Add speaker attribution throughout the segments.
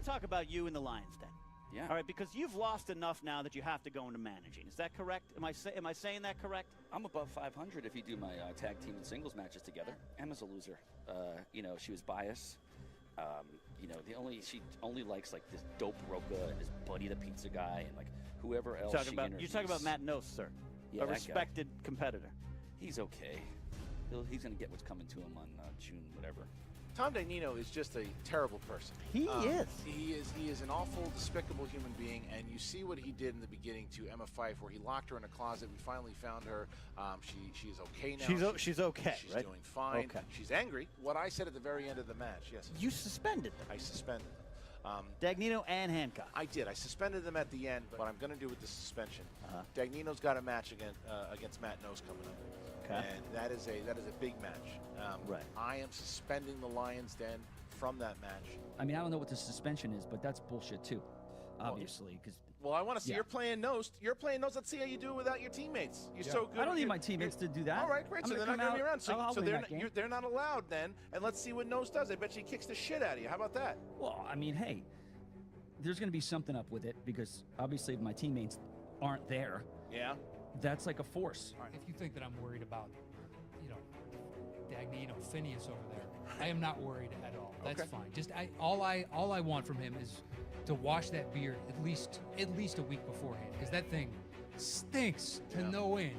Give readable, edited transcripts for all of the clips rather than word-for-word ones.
Speaker 1: talk about you in the Lions Den.
Speaker 2: Yeah.
Speaker 1: All right, because you've lost enough now that you have to go into managing. Is that correct? Am I saying that correct?
Speaker 2: I'm above 500 if you do my tag team and singles matches together. Emma's a loser. She was biased. She only likes like this dope Roca and his Buddy the pizza guy and like whoever else she interviews.
Speaker 1: You're talking about Matt Knost, sir.
Speaker 2: Yeah,
Speaker 1: a respected competitor.
Speaker 2: He's okay. He's going to get what's coming to him on June whatever.
Speaker 3: Tom Dagnino is just a terrible person.
Speaker 1: He is.
Speaker 3: He is an awful, despicable human being, and you see what he did in the beginning to Emma Fyffe, where he locked her in a closet. We finally found her. She's okay now.
Speaker 1: She's okay,
Speaker 3: She's
Speaker 1: right?
Speaker 3: doing fine.
Speaker 1: Okay.
Speaker 3: She's angry. What I said at the very end of the match, yes.
Speaker 1: You suspended them.
Speaker 3: I suspended them.
Speaker 1: Dagnino and Hancock.
Speaker 3: I did. I suspended them at the end, but what I'm going to do with the suspension, Dagnino's got a match against Matt Knost coming up.
Speaker 1: Okay.
Speaker 3: And that is a big match.
Speaker 1: Right.
Speaker 3: I am suspending the Lions Den from that match.
Speaker 4: I mean, I don't know what the suspension is, but that's bullshit too, obviously. Because
Speaker 3: well, I want to see you're playing Knost. You're playing Knost. Let's see how you do it without your teammates. You're so good.
Speaker 4: I don't need my teammates to do that.
Speaker 3: All right, great.
Speaker 4: I'm
Speaker 3: So they're
Speaker 4: gonna
Speaker 3: not going to be around.
Speaker 4: I'll
Speaker 3: So
Speaker 4: win
Speaker 3: they're not allowed then. And let's see what Knost does. I bet she kicks the shit out of you. How about that?
Speaker 4: Well, I mean, hey, there's going to be something up with it because obviously if my teammates aren't there, that's like a force.
Speaker 5: If you think that I'm worried about, Dagnino, Phineas over there, I am not worried at all. That's fine. Just all I want from him is to wash that beard at least a week beforehand, because that thing stinks to no end.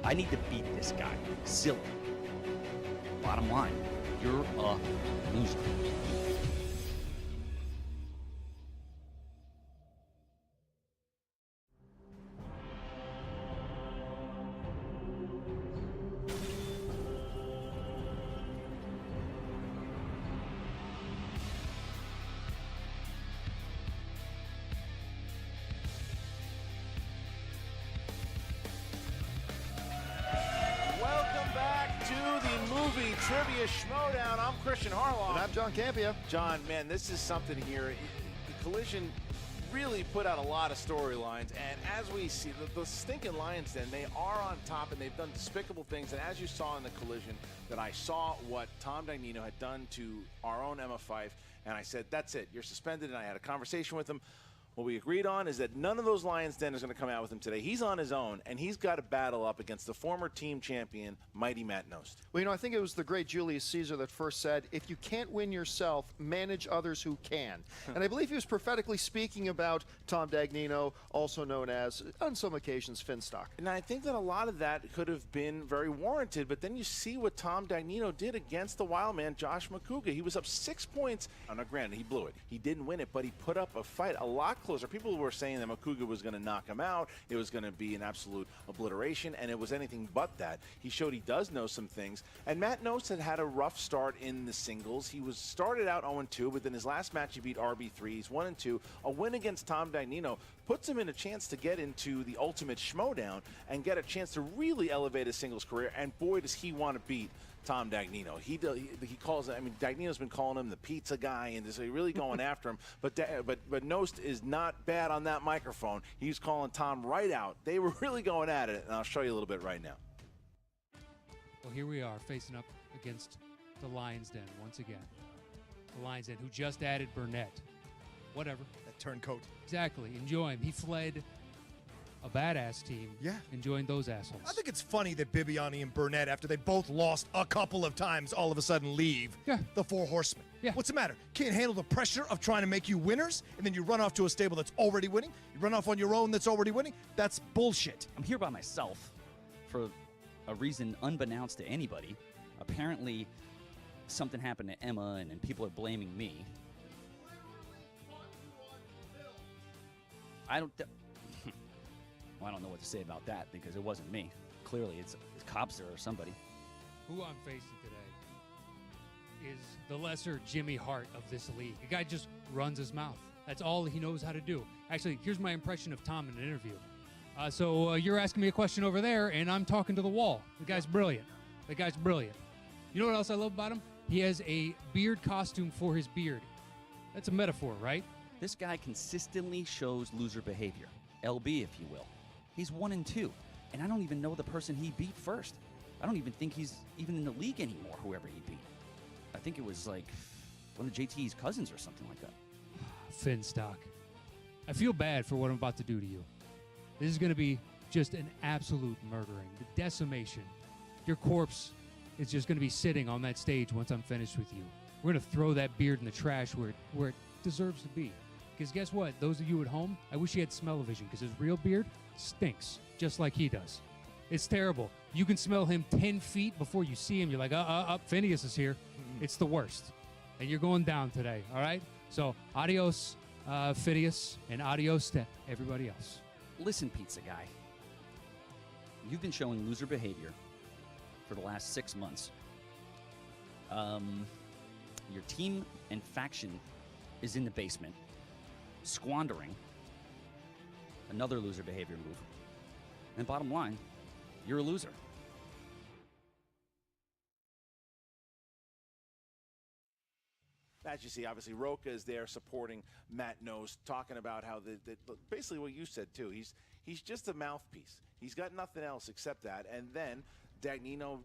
Speaker 4: I need to beat this guy. Silly. Bottom line, you're a loser.
Speaker 3: Movie Trivia Schmoedown. I'm Christian Harloff.
Speaker 6: And I'm John Campia.
Speaker 3: John, man, this is something here. The Collision really put out a lot of storylines, and as we see, the stinking Lions Den, they are on top, and they've done despicable things, and as you saw in the Collision, that I saw what Tom Dagnino had done to our own Emma Fyffe, and I said, that's it, you're suspended, and I had a conversation with him. What we agreed on is that none of those Lions Den is going to come out with him today. He's on his own, and he's got to battle up against the former team champion, mighty Matt Knost.
Speaker 6: Well, I think it was the great Julius Caesar that first said, if you can't win yourself, manage others who can. And I believe he was prophetically speaking about Tom Dagnino, also known as, on some occasions, Finstock.
Speaker 3: And I think that a lot of that could have been very warranted, but then you see what Tom Dagnino did against the wild man, Josh McCouga. He was up 6 points. Now, granted, he blew it. He didn't win it, but he put up a fight a lot closer. People were saying that McCouga was going to knock him out. It was going to be an absolute obliteration, and it was anything but that. He showed he does know some things. And Matt Knost had a rough start in the singles. He was started out 0-2, but then his last match he beat RB3. He's 1-2. A win against Tom Dagnino puts him in a chance to get into the ultimate schmoedown and get a chance to really elevate his singles career. And boy, does he want to beat Tom Dagnino. He calls. I mean, Dagnino's been calling him the pizza guy, and is really going after him. But Knost is not bad on that microphone. He's calling Tom right out. They were really going at it, and I'll show you a little bit right now.
Speaker 5: Well, here we are facing up against the Lions Den once again. The Lions Den, who just added Burnett. Whatever.
Speaker 7: That turncoat.
Speaker 5: Exactly. Enjoy him. He fled a badass team.
Speaker 7: Yeah.
Speaker 5: And joined those assholes.
Speaker 7: I think it's funny that Bibiani and Burnett, after they both lost a couple of times, all of a sudden leave the Four Horsemen.
Speaker 5: Yeah.
Speaker 7: What's the matter? Can't handle the pressure of trying to make you winners, and then you run off to a stable that's already winning? You run off on your own that's already winning? That's bullshit.
Speaker 4: I'm here by myself for a reason unbeknownst to anybody. Apparently, something happened to Emma, and people are blaming me. Well, I don't know what to say about that because it wasn't me. Clearly, it's cops there or somebody.
Speaker 5: Who I'm facing today is the lesser Jimmy Hart of this league. The guy just runs his mouth. That's all he knows how to do. Actually, here's my impression of Tom in an interview. So you're asking me a question over there, and I'm talking to the wall. The guy's brilliant. The guy's brilliant. You know what else I love about him? He has a beard costume for his beard. That's a metaphor, right?
Speaker 4: This guy consistently shows loser behavior, LB if you will. He's 1-2, and I don't even know the person he beat first. I don't even think he's even in the league anymore, whoever he beat. I think it was like one of JT's cousins or something like that.
Speaker 5: Finstock, I feel bad for what I'm about to do to you. This is going to be just an absolute murdering, the decimation. Your corpse is just going to be sitting on that stage once I'm finished with you. We're going to throw that beard in the trash where it deserves to be. Because guess what? Those of you at home, I wish he had smell-o-vision, because his real beard stinks, just like he does. It's terrible. You can smell him 10 feet before you see him. You're like, Phineas is here. It's the worst. And you're going down today, all right? So, adios, Phineas, and adios to everybody else.
Speaker 4: Listen, pizza guy. You've been showing loser behavior for the last 6 months. Your team and faction is in the basement, squandering. Another loser behavior move. And bottom line, you're a loser.
Speaker 3: As you see, obviously, Roca is there supporting Matt Knost, talking about how basically what you said too. He's just a mouthpiece. He's got nothing else except that. And then Dagnino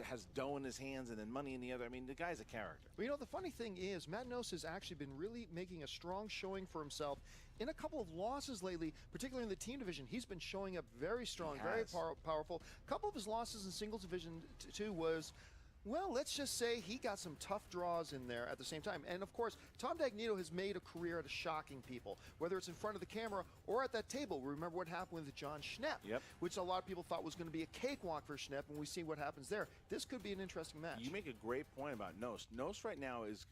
Speaker 3: has dough in his hands and then money in the other. I mean, the guy's a character.
Speaker 6: Well, you know, the funny thing is, Matt Knost has actually been really making a strong showing for himself in a couple of losses lately, particularly in the team division. He's been showing up very strong, very powerful. A couple of his losses in singles division too was, well, let's just say he got some tough draws in there at the same time. And of course, Tom Dagnino has made a career out of shocking people, whether it's in front of the camera or at that table. Remember what happened with John Schnepp, which a lot of people thought was going to be a cakewalk for Schnepp, and we see what happens there. This could be an interesting match.
Speaker 3: You make a great point about Knost. Knost right now is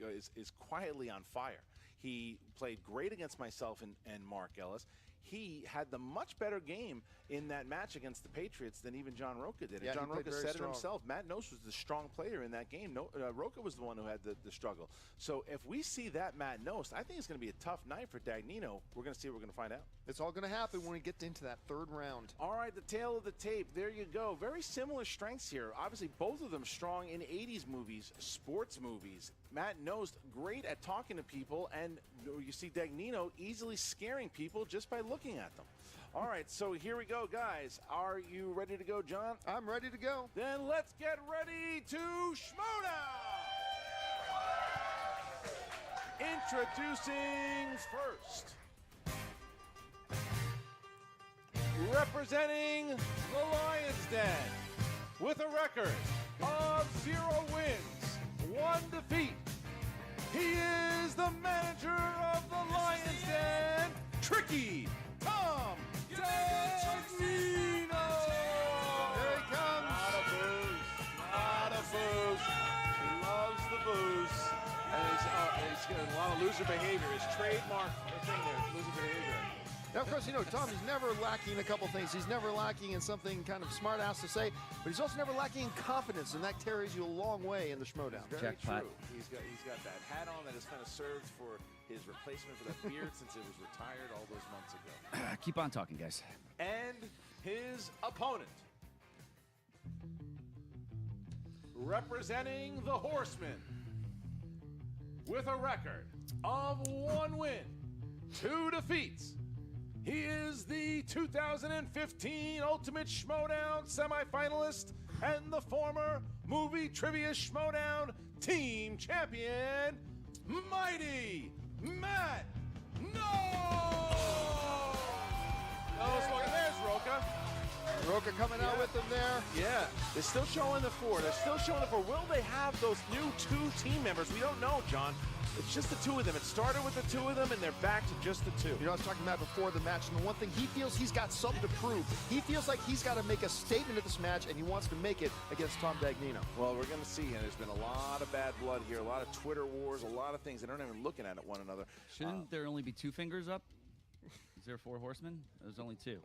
Speaker 3: quietly on fire. He played great against myself and Mark Ellis. He had the much better game in that match against the Patriots than even John Roca did.
Speaker 6: Yeah,
Speaker 3: and John Roca said
Speaker 6: strong.
Speaker 3: it himself. Matt Knost was the strong player in that game. Roca was the one who had the struggle. So if we see that Matt Knost, I think it's going to be a tough night for Dagnino. We're going to see what we're going to find out.
Speaker 6: It's all going to happen when we get into that third round.
Speaker 3: All right, the tail of the tape. There you go. Very similar strengths here. Obviously, both of them strong in 80s movies, sports movies. Matt Knost, great at talking to people, and you see Dagnino easily scaring people just by looking at them. All right, so here we go, guys. Are you ready to go, John?
Speaker 6: I'm ready to go.
Speaker 3: Then let's get ready to schmoedown! Introducing first, representing the Lions Den with a record of 0 wins, 1 defeat. He is the manager of the Lions Den, Tricky Tom Dagnino.
Speaker 6: There he comes.
Speaker 3: Lot of booze. He loves the booze. And he's got a lot of loser behavior. His trademark thing there, loser behavior.
Speaker 6: Now, of course, you know, Tom is never lacking in a couple things. He's never lacking in something kind of smart-ass to say, but he's also never lacking in confidence, and that carries you a long way in the schmoedown.
Speaker 3: Very
Speaker 4: Jackpot.
Speaker 3: true. He's got that hat on that has kind of served for his replacement for that beard since it was retired all those months ago.
Speaker 4: Keep on talking, guys.
Speaker 3: And his opponent, representing the Horsemen, with a record of 1 win, 2 defeats. He is the 2015 Ultimate Schmoedown semifinalist and the former Movie Trivia Schmoedown team champion, Mighty Matt Knost! There's Roca.
Speaker 6: Roca coming out with them there.
Speaker 3: Yeah, they're still showing the 4. They're still showing the 4. Will they have those new 2 team members? We don't know, John. It's just the 2 of them. It started with the 2 of them, and they're back to just the 2.
Speaker 6: You know, I was talking about before the match, and the one thing he feels he's got something to prove. He feels like he's got to make a statement at this match, and he wants to make it against Tom Dagnino.
Speaker 3: Well, we're going to see, and there's been a lot of bad blood here, a lot of Twitter wars, a lot of things. They aren't even looking at one another.
Speaker 4: Shouldn't there only be 2 fingers up? Is there 4 horsemen? There's only 2.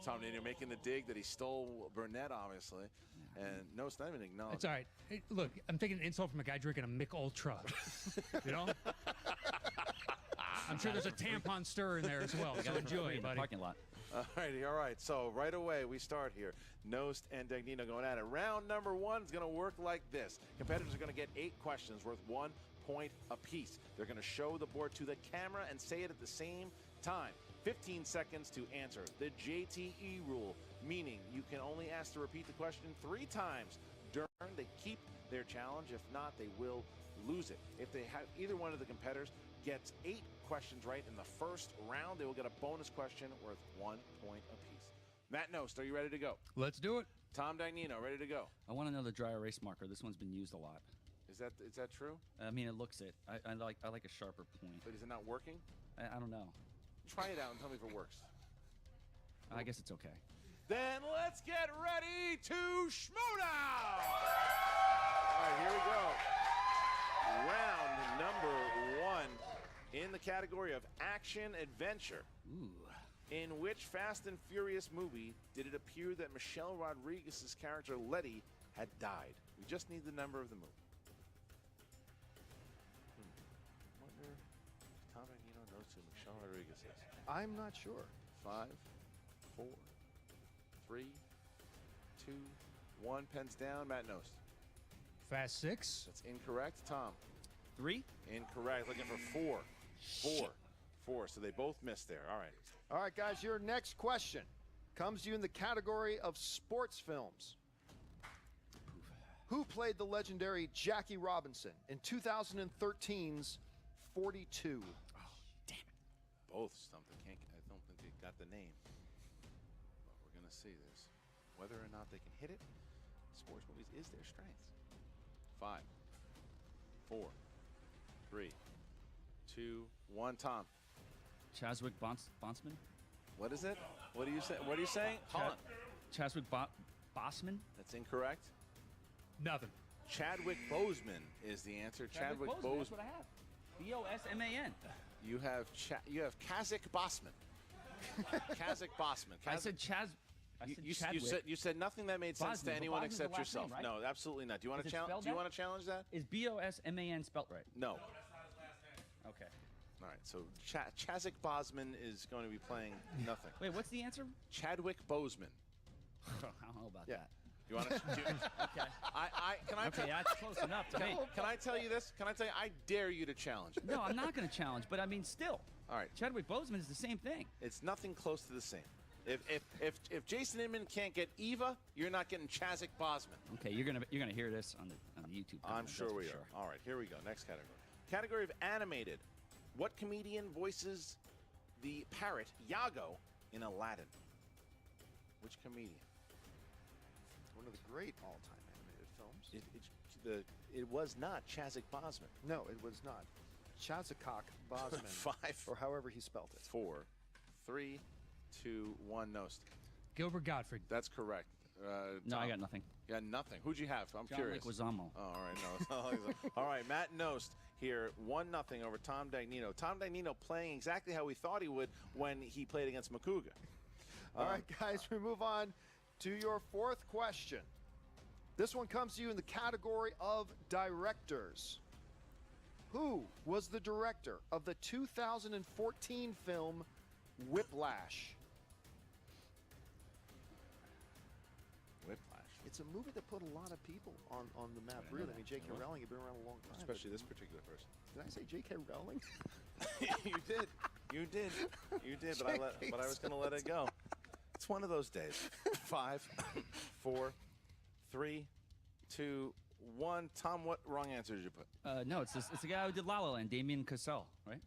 Speaker 3: Tom Dagnino making the dig that he stole Burnett, obviously, and no, it's not even acknowledged.
Speaker 5: It's all right. Hey, look, I'm taking an insult from a guy drinking a Mick Ultra. You know? I'm sure there's a tampon stir in there as well, so enjoy,
Speaker 4: in the
Speaker 5: buddy.
Speaker 4: parking lot.
Speaker 3: All right. So right away we start here. Knost and Dagnino going at it. Round number 1 is going to work like this. Competitors are going to get 8 questions worth 1 point apiece. They're going to show the board to the camera and say it at the same time. 15 seconds to answer. The JTE rule, meaning you can only ask to repeat the question 3 times during. They keep their challenge. If not, they will lose it. If they have either one of the competitors gets 8 questions right in the first round, they will get a bonus question worth 1 point apiece. Matt Knost, are you ready to go?
Speaker 5: Let's do it.
Speaker 3: Tom Dagnino, ready to go?
Speaker 4: I want another dry erase marker. This one's been used a lot.
Speaker 3: Is that true?
Speaker 4: I mean, it looks it. I like a sharper point.
Speaker 3: But is it not working?
Speaker 4: I don't know.
Speaker 3: Try it out and tell me if it works.
Speaker 4: I guess it's okay.
Speaker 3: Then let's get ready to schmoedown! All right, here we go. Round number 1 in the category of action adventure.
Speaker 4: Ooh.
Speaker 3: In which Fast and Furious movie did it appear that Michelle Rodriguez's character Letty had died? We just need the number of the movie. Wonder if Tom Dagnino knows who Michelle Rodriguez is.
Speaker 6: I'm not sure.
Speaker 3: 5, 4, 3, 2, 1. Pens down. Matt Knost.
Speaker 5: Fast 6.
Speaker 3: That's incorrect. Tom.
Speaker 4: 3?
Speaker 3: Incorrect. Looking for 4. 4. So they both missed there. All right.
Speaker 6: All right, guys, your next question comes to you in the category of sports films. Who played the legendary Jackie Robinson in 2013's 42?
Speaker 3: Oh, damn it. Both stumped. I don't think they got the name. But we're going to see this. Whether or not they can hit it, sports movies is their strength. 5, 4, 3, 2, 1. Tom.
Speaker 4: Chadwick Boseman?
Speaker 3: What is it? What are you saying? What are you saying? Hold on.
Speaker 4: Chadwick Boseman?
Speaker 3: That's incorrect.
Speaker 5: Nothing.
Speaker 3: Chadwick Boseman is the answer. Chadwick
Speaker 4: That's
Speaker 3: Boseman.
Speaker 4: what I have. B-O-S-M-A-N.
Speaker 3: You have Kazakh Bosman. Kazakh Bosman.
Speaker 4: I said Chadwick.
Speaker 3: You said nothing that made sense
Speaker 4: Bosman,
Speaker 3: to anyone
Speaker 4: but Bosman's
Speaker 3: except
Speaker 4: the last
Speaker 3: yourself.
Speaker 4: name, right?
Speaker 3: No, absolutely not. Do you want
Speaker 4: Is
Speaker 3: to
Speaker 4: it
Speaker 3: challenge?
Speaker 4: spelled
Speaker 3: Do you
Speaker 4: that?
Speaker 3: want to challenge that?
Speaker 4: Is B-O-S-M-A-N spelt right?
Speaker 3: No.
Speaker 4: Okay.
Speaker 3: All right. So Chazak Bosman is going to be playing nothing.
Speaker 4: Wait, what's the answer?
Speaker 3: Chadwick Boseman.
Speaker 4: I don't know about
Speaker 6: Yeah.
Speaker 4: that.
Speaker 3: You want to?
Speaker 4: Okay.
Speaker 3: Can I?
Speaker 4: Okay, that's close enough to me.
Speaker 3: Can I tell you this? Can I tell you? I dare you to challenge it.
Speaker 4: No, I'm not going to challenge, but I mean, still.
Speaker 3: All right.
Speaker 4: Chadwick Boseman is the same thing.
Speaker 3: It's nothing close to the same. If Jason Inman can't get Eva, you're not getting Chazak Bosman.
Speaker 4: Okay, you're gonna hear this on the YouTube.
Speaker 3: I'm
Speaker 4: comment,
Speaker 3: sure
Speaker 4: that's
Speaker 3: we
Speaker 4: for
Speaker 3: are. All right, here we go. Next category. Category of animated. What comedian voices the parrot Iago in Aladdin? Which comedian?
Speaker 6: One of the great all-time animated films.
Speaker 3: It was not Chazak Bosman.
Speaker 6: No, it was not. Chazakok Bosman.
Speaker 3: 5,
Speaker 6: Or however he spelt it.
Speaker 3: 4, 3, 2, 1. Knost.
Speaker 5: Gilbert Gottfried.
Speaker 3: That's correct.
Speaker 4: No, I
Speaker 3: Tom.
Speaker 4: got nothing.
Speaker 3: You got nothing. Who'd you have? I'm
Speaker 4: John
Speaker 3: curious.
Speaker 4: Leguizamo.
Speaker 3: Oh, all right, no. All right, Matt Knost here, 1-0 over Tom Dagnino. Tom Dagnino playing exactly how we thought he would when he played against Makuga.
Speaker 6: All right, guys, we move on to your 4th question. This one comes to you in the category of directors. Who was the director of the 2014 film Whiplash?
Speaker 3: Whiplash.
Speaker 6: It's a movie that put a lot of people on the map,
Speaker 3: I know
Speaker 6: really.
Speaker 3: that.
Speaker 6: I mean, J.K. Rowling had been around a long time.
Speaker 3: Especially this particular person.
Speaker 6: Did I say J.K. Rowling?
Speaker 3: You did. You did. You did, but I was going to let it go. It's one of those days. 5, 4, 3, 2, 1. Tom, what wrong answer did you put?
Speaker 4: No, it's the guy who did La La Land, Damien Chazelle, right?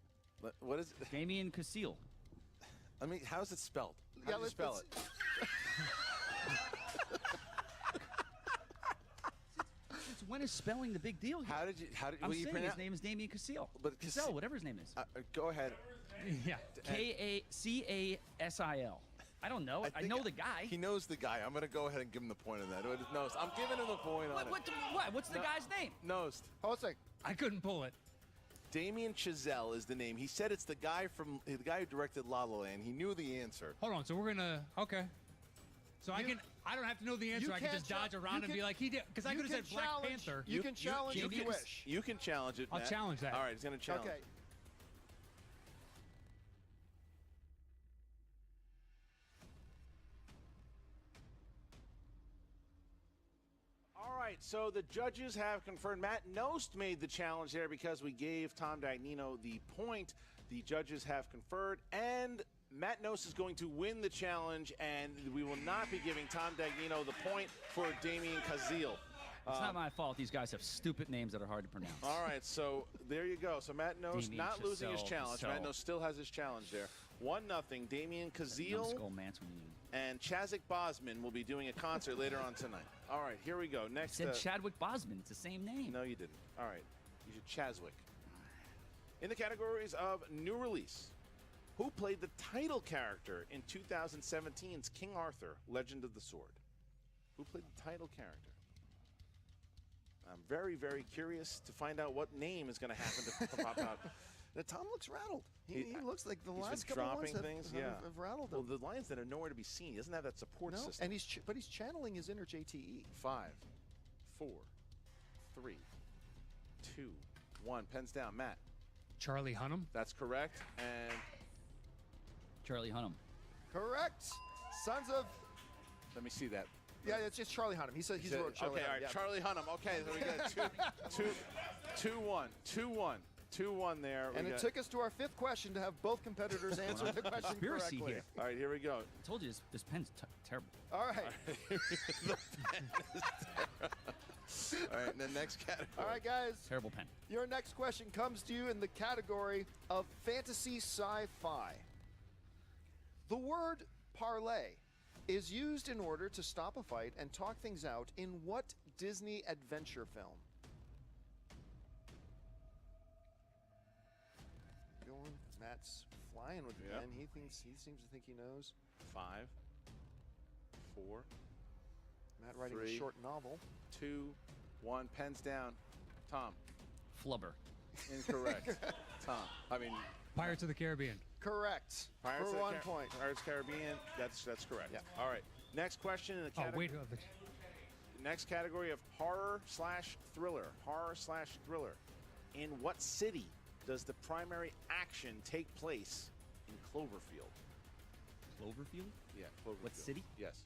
Speaker 3: What is it?
Speaker 4: Damien Chazelle.
Speaker 3: I mean, how's it spelled? How do you spell it?
Speaker 4: When is spelling the big deal here?
Speaker 3: How did
Speaker 4: I'm
Speaker 3: will you
Speaker 4: saying
Speaker 3: pronounce?
Speaker 4: his name is Damien Chazelle.
Speaker 3: But
Speaker 4: Chazelle, whatever his name is.
Speaker 3: Go ahead.
Speaker 5: Yeah.
Speaker 4: K-A-C-A-S-I-L. I don't know. I know the guy.
Speaker 3: He knows the guy. I'm going to go ahead and give him the point on that. No, I'm giving him the point on it.
Speaker 4: What's the guy's name?
Speaker 3: Knost.
Speaker 6: Hold on a sec.
Speaker 5: I couldn't pull it.
Speaker 3: Damien Chazelle is the name. He said it's the guy who directed La La Land. He knew the answer.
Speaker 5: Hold on. So we're gonna. Okay. So I don't have to know the answer. I can just dodge around and be like he did, because I could have said Black Panther.
Speaker 6: You can challenge if you wish.
Speaker 3: You can challenge it,
Speaker 5: I'll
Speaker 3: Matt.
Speaker 5: challenge that.
Speaker 3: All right, he's going to challenge.
Speaker 6: Okay.
Speaker 3: All right. right, so the judges have confirmed Matt Knost made the challenge there because we gave Tom Dagnino the point. The judges have conferred, and Matt Knost is going to win the challenge, and we will not be giving Tom Dagnino the point for Damien Kazil.
Speaker 4: It's not my fault. These guys have stupid names that are hard to pronounce.
Speaker 3: All right, so there you go. So Matt Knost
Speaker 4: Damien
Speaker 3: not losing his
Speaker 4: Chazelle,
Speaker 3: challenge. Matt Knost still has his challenge there. 1-0. Damien Kazil
Speaker 4: Numbskull Manson.
Speaker 3: and Chadwick Bosman will be doing a concert later on tonight. All right, here we go.
Speaker 4: I
Speaker 3: Next.
Speaker 4: said Chadwick Bosman. It's the same name.
Speaker 3: No, you didn't. All right, you should Chaswick. In the categories of new release, who played the title character in 2017's King Arthur: Legend of the Sword? Who played the title character? I'm very, very curious to find out what name is going to happen to pop out.
Speaker 6: Now, Tom looks rattled. He looks like the
Speaker 3: He's
Speaker 6: last
Speaker 3: been
Speaker 6: couple ones
Speaker 3: dropping things,
Speaker 6: have rattled him.
Speaker 3: Well, the lines that are nowhere to be seen. He doesn't have that support
Speaker 6: No,
Speaker 3: system.
Speaker 6: and he's channeling his inner JTE.
Speaker 3: 5, 4, 3, 2, 1. Pens down. Matt.
Speaker 5: Charlie Hunnam.
Speaker 3: That's correct. And
Speaker 4: Charlie Hunnam.
Speaker 6: Correct. Sons of.
Speaker 3: let me see that.
Speaker 6: Yeah, it's just Charlie Hunnam. He said he's wrote Charlie
Speaker 3: okay,
Speaker 6: Hunnam.
Speaker 3: all right.
Speaker 6: Yeah.
Speaker 3: Charlie Hunnam. Okay, so we got 2-1 there.
Speaker 6: And it took us to our fifth question to have both competitors answer the question
Speaker 4: Conspiracy
Speaker 6: correctly.
Speaker 4: here.
Speaker 3: All right, here we go.
Speaker 4: I told you this pen's terrible.
Speaker 6: All right.
Speaker 3: All right, and the next category.
Speaker 6: All right, guys.
Speaker 4: Terrible pen.
Speaker 6: Your next question comes to you in the category of fantasy sci-fi. The word parlay is used in order to stop a fight and talk things out in what Disney adventure film? Going, Matt's flying with the
Speaker 3: Yep.
Speaker 6: pen. He seems to think he knows.
Speaker 3: 5, 4,
Speaker 6: Matt writing
Speaker 3: 3.
Speaker 6: a short novel.
Speaker 3: 2, 1. Pens down. Tom.
Speaker 4: Flubber.
Speaker 3: Incorrect. Tom. I mean,
Speaker 5: Pirates of the Caribbean.
Speaker 6: Correct.
Speaker 3: Pirates
Speaker 6: for
Speaker 3: of the
Speaker 6: 1 point.
Speaker 3: Pirates Caribbean. That's correct.
Speaker 6: Yeah.
Speaker 3: All right. Next question in the
Speaker 5: Oh,
Speaker 3: category.
Speaker 5: wait.
Speaker 3: Next category of horror/thriller. Horror/thriller. In what city does the primary action take place in Cloverfield?
Speaker 4: Cloverfield?
Speaker 3: Yeah, Cloverfield.
Speaker 4: What city?
Speaker 3: Yes.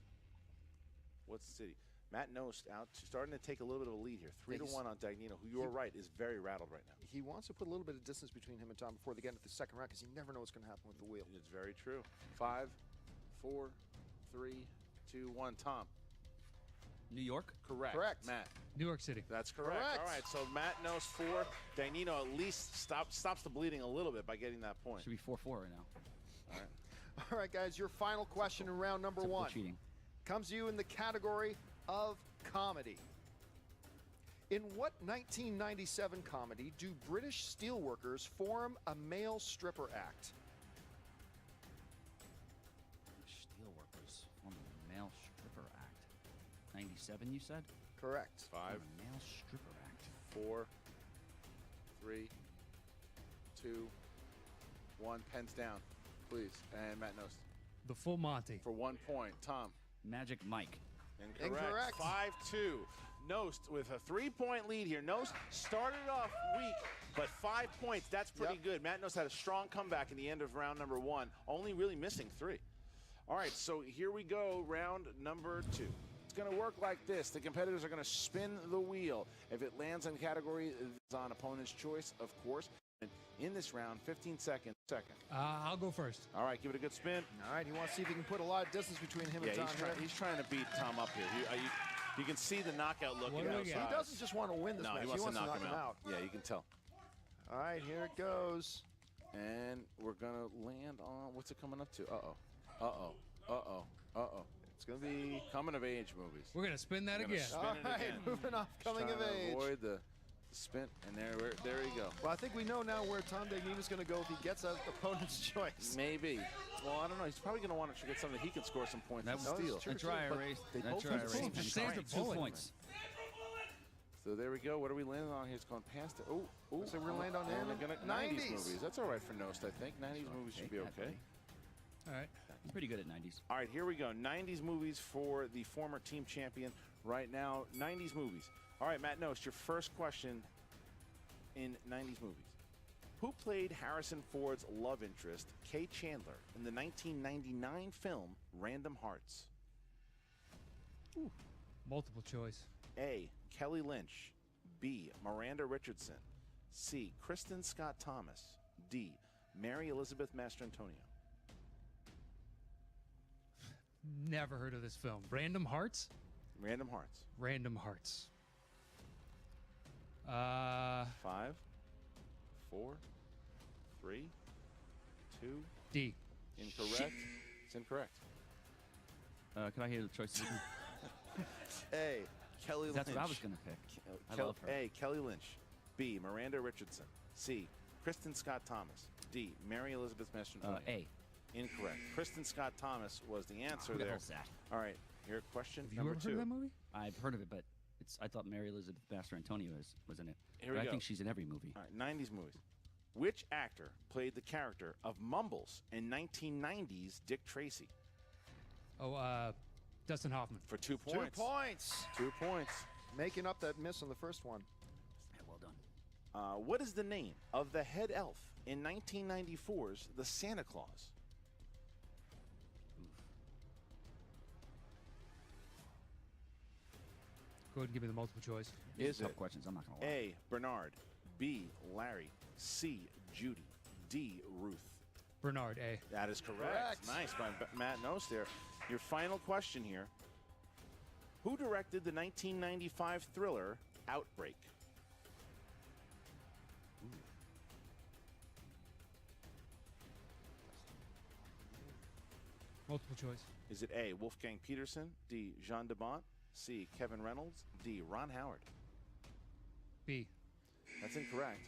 Speaker 3: What city? Matt Knost out, starting to take a little bit of a lead here. 3-1 on Dagnino, who you are right is very rattled right now.
Speaker 6: He wants to put a little bit of distance between him and Tom before they get into the second round because you never know what's going to happen with the wheel.
Speaker 3: It's very true. 5, 4, 3, 2, 1. Tom.
Speaker 4: New York?
Speaker 3: Correct.
Speaker 6: Correct.
Speaker 3: Matt.
Speaker 5: New York City.
Speaker 3: That's correct.
Speaker 6: Correct.
Speaker 3: All right, so Matt knows 4. Dagnino at least stops the bleeding a little bit by getting that point.
Speaker 4: Should be 4-4 right now.
Speaker 3: All right.
Speaker 6: All right, guys, your final question in round number
Speaker 4: Typical
Speaker 6: 1
Speaker 4: cheating.
Speaker 6: comes to you in the category of comedy. In what 1997 comedy do British steelworkers form a male stripper act?
Speaker 4: Steelworkers form a male stripper act. 97, you said?
Speaker 3: Correct. 5,
Speaker 4: Form a male stripper act.
Speaker 3: 4, 3, 2, 1. Pens down, please. And Matt Knost.
Speaker 5: The Full Monty.
Speaker 3: For 1 point. Tom.
Speaker 4: Magic Mike.
Speaker 3: Incorrect. 5-2. Knost with a 3-point lead here. Knost started off weak, but 5 points. That's pretty good. Matt Knost had a strong comeback in the end of round number 1, only really missing 3. All right, so here we go, round number 2. It's going to work like this. The competitors are going to spin the wheel. If it lands on category, it's on opponent's choice, of course. And in this round, 15 seconds.
Speaker 5: I'll go first.
Speaker 3: All right, give it a good spin.
Speaker 6: All right, he wants to see if he can put a lot of distance between him and Tom.
Speaker 3: He's trying to beat Tom up here. You can see the knockout look
Speaker 5: What
Speaker 3: in
Speaker 5: do
Speaker 3: those
Speaker 5: we
Speaker 6: He
Speaker 5: got?
Speaker 3: eyes.
Speaker 6: doesn't just want to win this
Speaker 3: No,
Speaker 6: match.
Speaker 3: he wants to knock him
Speaker 6: him
Speaker 3: out. Yeah, you can tell.
Speaker 6: All right, here it goes.
Speaker 3: And we're going to land on, what's it coming up to? It's going to be coming of age movies.
Speaker 5: We're going to spin that
Speaker 3: We're gonna
Speaker 5: again.
Speaker 3: spin
Speaker 6: All
Speaker 3: it
Speaker 6: right,
Speaker 3: again.
Speaker 6: moving off, coming
Speaker 3: Trying
Speaker 6: of
Speaker 3: to
Speaker 6: age.
Speaker 3: avoid the spin, and there you go.
Speaker 6: Well, I think we know now where Tom Dagnino's going to go if he gets an opponent's choice.
Speaker 3: Maybe. Well, I don't know. He's probably going to want to get something that he can score some points
Speaker 4: That
Speaker 3: and
Speaker 4: was
Speaker 3: steal.
Speaker 6: true.
Speaker 4: That's dry
Speaker 6: But
Speaker 4: erase.
Speaker 3: they
Speaker 4: That's
Speaker 3: both
Speaker 4: dry
Speaker 3: have the
Speaker 4: erase.
Speaker 3: same
Speaker 5: Saves the
Speaker 4: 2
Speaker 5: bullet.
Speaker 4: points.
Speaker 3: So there we go. What are we landing on here? It's going past it. Oh,
Speaker 6: So we're gonna land on
Speaker 3: and
Speaker 6: him.
Speaker 3: we're gonna 90s movies. That's all right for Knost, I think. 90s movies should be
Speaker 4: Take that,
Speaker 3: okay.
Speaker 4: buddy.
Speaker 5: All right.
Speaker 4: I'm pretty good at 90s.
Speaker 3: All right, here we go. 90s movies for the former team champion right now. 90s movies. All right, Matt Knost, your first question in 90s movies. Who played Harrison Ford's love interest, Kay Chandler, in the 1999 film Random Hearts?
Speaker 5: Multiple choice.
Speaker 3: A. Kelly Lynch. B. Miranda Richardson. C. Kristen Scott Thomas. D. Mary Elizabeth Mastrantonio.
Speaker 5: Never heard of this film. Random Hearts?
Speaker 3: Random Hearts.
Speaker 5: Random Hearts.
Speaker 3: 5, 4, 3, 2.
Speaker 5: D.
Speaker 3: Incorrect. It's incorrect.
Speaker 4: Can I hear the choices again?
Speaker 3: A. Kelly Lynch.
Speaker 4: That's what I was going to pick. I love her.
Speaker 3: A. Kelly Lynch. B. Miranda Richardson. C. Kristen Scott Thomas. D. Mary Elizabeth Mastrantonio.
Speaker 4: A.
Speaker 3: Incorrect. Kristen Scott Thomas was the answer
Speaker 4: Who the
Speaker 3: there.
Speaker 4: hell's that?
Speaker 3: All right. Here, question
Speaker 5: Have you
Speaker 3: number
Speaker 5: ever
Speaker 3: 2.
Speaker 5: heard of that movie?
Speaker 4: I've heard of it, but I thought Mary Elizabeth Mastrantonio was in it.
Speaker 3: Here we
Speaker 4: But
Speaker 3: go.
Speaker 4: I think she's in every movie.
Speaker 3: All right, 90s movies. Which actor played the character of Mumbles in 1990's Dick Tracy?
Speaker 5: Oh, Dustin Hoffman.
Speaker 3: For 2
Speaker 6: 2
Speaker 3: points.
Speaker 6: points.
Speaker 3: 2 points.
Speaker 6: Making up that miss on the first one.
Speaker 4: Yeah, well done.
Speaker 3: What is the name of the head elf in 1994's The Santa Claus?
Speaker 5: Go ahead and give me the multiple choice.
Speaker 3: Is
Speaker 4: Tough
Speaker 3: it
Speaker 4: questions. I'm not going to lie.
Speaker 3: A. Bernard. B. Larry. C. Judy. D. Ruth.
Speaker 5: Bernard, A.
Speaker 3: That is correct.
Speaker 6: Correct.
Speaker 3: Nice by Matt Nost there. Your final question here. Who directed the 1995 thriller Outbreak?
Speaker 5: Multiple choice.
Speaker 3: Is it A. Wolfgang Peterson? D. Jean de Bont? C. Kevin Reynolds? D. Ron Howard?
Speaker 5: B.
Speaker 3: That's incorrect.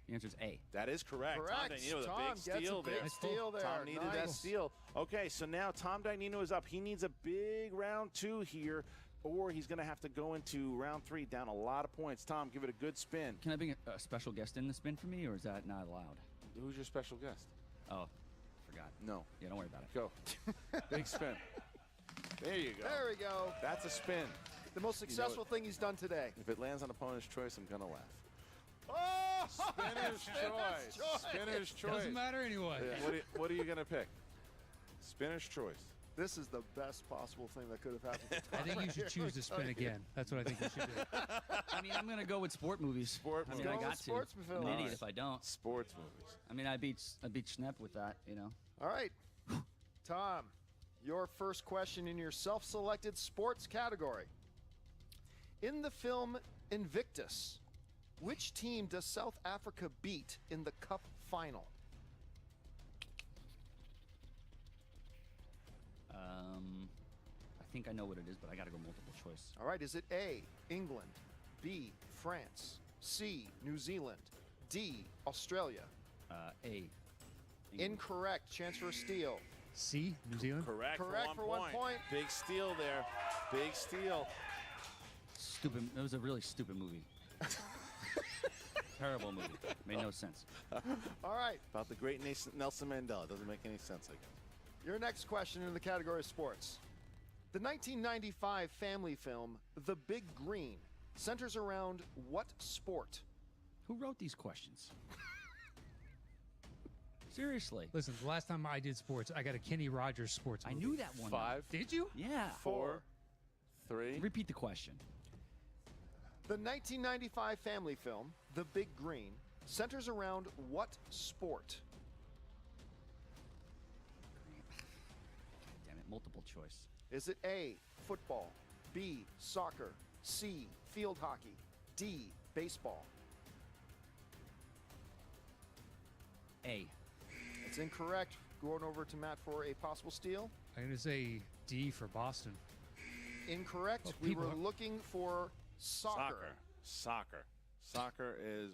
Speaker 4: The answer is A.
Speaker 3: That is correct.
Speaker 6: Correct.
Speaker 3: Tom Dagnino with a
Speaker 6: Tom
Speaker 3: big
Speaker 6: gets a
Speaker 3: steal
Speaker 6: big
Speaker 3: there.
Speaker 6: steal there.
Speaker 3: Tom needed that
Speaker 6: Nice.
Speaker 3: steal. Okay, so now Tom Dagnino is up. He needs a big round 2 here, or he's going to have to go into round 3 down a lot of points. Tom, give it a good spin.
Speaker 4: Can I bring a special guest in the spin for me, or is that not allowed?
Speaker 3: Who's your special guest?
Speaker 4: Oh, forgot.
Speaker 3: No.
Speaker 4: Yeah, don't worry about it.
Speaker 3: Go. Big spin. There you go.
Speaker 6: There we go.
Speaker 3: That's a spin.
Speaker 6: The most successful thing he's done today.
Speaker 3: If it lands on opponent's choice, I'm going to laugh.
Speaker 6: Oh!
Speaker 3: Spinner's choice. Spinner's choice.
Speaker 5: Doesn't matter anyway.
Speaker 3: Yeah. What are you going to pick? Spinner's choice.
Speaker 6: This is the best possible thing that could have happened. to
Speaker 5: I think
Speaker 6: Tom
Speaker 5: you should
Speaker 6: right
Speaker 5: choose
Speaker 6: here.
Speaker 5: to spin again. That's what I think you should do.
Speaker 4: I mean, I'm going to go with sport movies.
Speaker 3: Sport
Speaker 4: I mean,
Speaker 3: movies.
Speaker 4: I
Speaker 6: Go
Speaker 4: got
Speaker 6: with
Speaker 4: to.
Speaker 6: sports
Speaker 4: I'm an
Speaker 6: films.
Speaker 4: idiot if I don't.
Speaker 3: Sports movies.
Speaker 4: I mean, I beat Schnepp with that, you know.
Speaker 6: All right. Tom, your first question in your self-selected sports category. In the film Invictus, which team does South Africa beat in the Cup final?
Speaker 4: I think I know what it is, but I got to go multiple choice.
Speaker 6: All right, is it A, England, B, France, C, New Zealand, D, Australia?
Speaker 4: A.
Speaker 6: Incorrect. Chance for a steal.
Speaker 5: C, New Zealand.
Speaker 3: Correct,
Speaker 6: Correct
Speaker 3: for
Speaker 6: for
Speaker 3: 1
Speaker 6: 1
Speaker 3: point.
Speaker 6: point.
Speaker 3: Big steal there. Big steal.
Speaker 4: Stupid. It was a really stupid movie. Terrible movie. Made no sense.
Speaker 6: All right,
Speaker 3: About the great Nelson Mandela. Doesn't make any sense, I guess.
Speaker 6: your next question in the category of sports. The 1995 family film The Big Green centers around what sport?
Speaker 4: Who wrote these questions? Seriously.
Speaker 5: Listen, the last time I did sports, I got a Kenny Rogers sports
Speaker 4: I
Speaker 5: movie.
Speaker 4: knew that one.
Speaker 3: 5,
Speaker 5: Did you?
Speaker 4: Yeah.
Speaker 3: 4, 3.
Speaker 4: Repeat the question.
Speaker 6: The 1995 family film The Big Green centers around what sport?
Speaker 4: Damn it. Multiple choice.
Speaker 6: Is it A, football, B, soccer, C, field hockey, D, baseball?
Speaker 4: A.
Speaker 6: It's incorrect. Going over to Matt for a possible steal.
Speaker 5: I'm going to say D for Boston.
Speaker 6: Incorrect.
Speaker 5: Well,
Speaker 6: We
Speaker 5: people
Speaker 6: were
Speaker 5: are-
Speaker 6: looking for soccer.
Speaker 3: Soccer